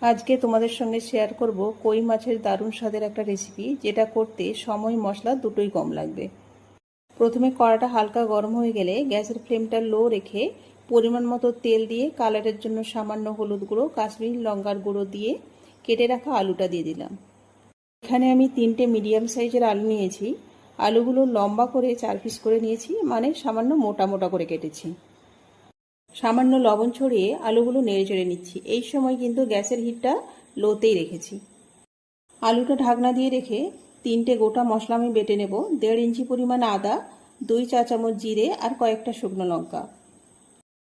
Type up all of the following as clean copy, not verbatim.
আজকে তোমাদের সঙ্গে শেয়ার করব কই মাছের দারুণ স্বাদের একটা রেসিপি, যেটা করতে সময় মশলা দুটোই কম লাগবে। প্রথমে কড়াটা হালকা গরম হয়ে গেলে গ্যাসের ফ্লেমটা লো রেখে পরিমাণ মতো তেল দিয়ে কালারের জন্য সামান্য হলুদ গুঁড়ো, কাশ্মীরি লঙ্কার গুঁড়ো দিয়ে কেটে রাখা আলুটা দিয়ে দিলাম। এখানে আমি 3টে মিডিয়াম সাইজের আলু নিয়েছি। আলুগুলো লম্বা করে 4 পিস করে নিয়েছি, মানে সামান্য মোটা মোটা করে কেটেছি। সামান্য লবণ ছড়িয়ে আলুগুলো নেড়ে চেড়ে নিচ্ছি। এই সময় কিন্তু গ্যাসের হিটটা লোতেই রেখেছি। আলুটা ঢাকনা দিয়ে রেখে 3টে গোটা মশলা আমি বেটে নেব। 1.5 ইঞ্চি পরিমাণ আদা, 2 চা চামচ জিরে আর কয়েকটা শুকনো লঙ্কা।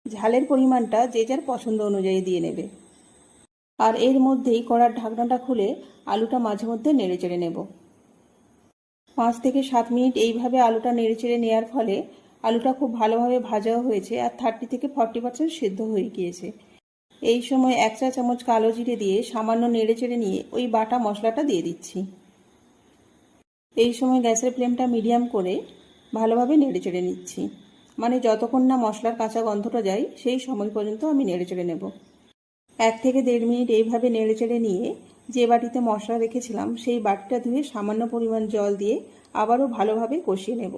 ঝালের পরিমাণটা যে যার পছন্দ অনুযায়ী দিয়ে নেবে। আর এর মধ্যেই কড়ার ঢাকনাটা খুলে আলুটা মাঝে মধ্যে নেড়ে চেড়ে নেব। 5 থেকে 7 মিনিট এইভাবে আলুটা নেড়ে চেড়ে নেওয়ার ফলে আলুটা খুব ভালোভাবে ভাজাও হয়েছে আর 30 থেকে 40% সিদ্ধ হয়ে গিয়েছে। এই সময় 1 চা চামচ কালো জিরে দিয়ে সামান্য নেড়ে চেড়ে নিয়ে ওই বাটা মশলাটা দিয়ে দিচ্ছি। এই সময় গ্যাসের ফ্লেমটা মিডিয়াম করে ভালোভাবে নেড়ে চেড়ে নিচ্ছি, মানে যতক্ষণ না মশলার কাঁচা গন্ধটা যায় সেই সময় পর্যন্ত আমি নেড়ে চেড়ে নেব। 1 থেকে 1.5 মিনিট এইভাবে নেড়ে চেড়ে নিয়ে যে বাটিতে মশলা রেখেছিলাম সেই বাটিটা ধুয়ে সামান্য পরিমাণ জল দিয়ে আবারও ভালোভাবে কষিয়ে নেব।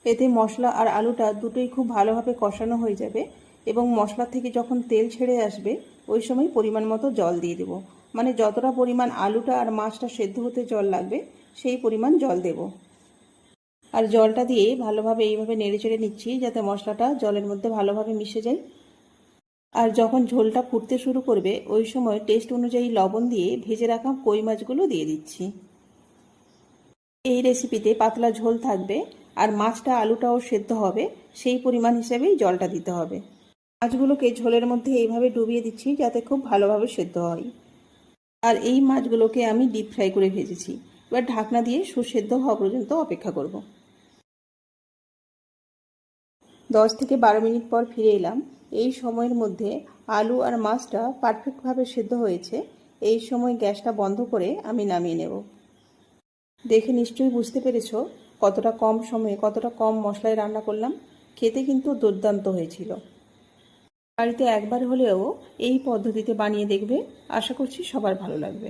এতে মশলা আর আলুটা দুটোই খুব ভালোভাবে কষানো হয়ে যাবে এবং মশলা থেকে যখন তেল ছেড়ে আসবে ওই সময় পরিমাণ মতো জল দিয়ে দেব। মানে যতটা পরিমাণ আলুটা আর মাছটা সেদ্ধ হতে জল লাগবে সেই পরিমাণ জল দেব। আর জলটা দিয়ে ভালোভাবে এইভাবে নেড়ে চেড়ে নিচ্ছি যাতে মশলাটা জলের মধ্যে ভালোভাবে মিশে যায়। আর যখন ঝোলটা ফুটতে শুরু করবে ওই সময় টেস্ট অনুযায়ী লবণ দিয়ে ভেজে রাখা কই মাছগুলো দিয়ে দিচ্ছি। এই রেসিপিতে পাতলা ঝোল থাকবে আর মাছটা আলুটাও সেদ্ধ হবে, সেই পরিমাণ হিসেবেই জলটা দিতে হবে। মাছগুলোকে ঝোলের মধ্যে এইভাবে ডুবিয়ে দিচ্ছি যাতে খুব ভালোভাবে সেদ্ধ হয়। আর এই মাছগুলোকে আমি ডিপ ফ্রাই করে ভেজেছি। এবার ঢাকনা দিয়ে সুসেদ্ধ হওয়া পর্যন্ত অপেক্ষা করব। 10 থেকে 12 মিনিট পর ফিরে এলাম। এই সময়ের মধ্যে আলু আর মাছটা পারফেক্টভাবে সেদ্ধ হয়েছে। এই সময় গ্যাসটা বন্ধ করে আমি নামিয়ে নেব। দেখে নিশ্চয়ই বুঝতে পেরেছো কতটা কম সময়ে কতটা কম মশলায় রান্না করলাম। খেতে কিন্তু দুর্দান্ত হয়েছিল। বাড়িতে একবার হলেও এই পদ্ধতিতে বানিয়ে দেখবে, আশা করছি সবার ভালো লাগবে।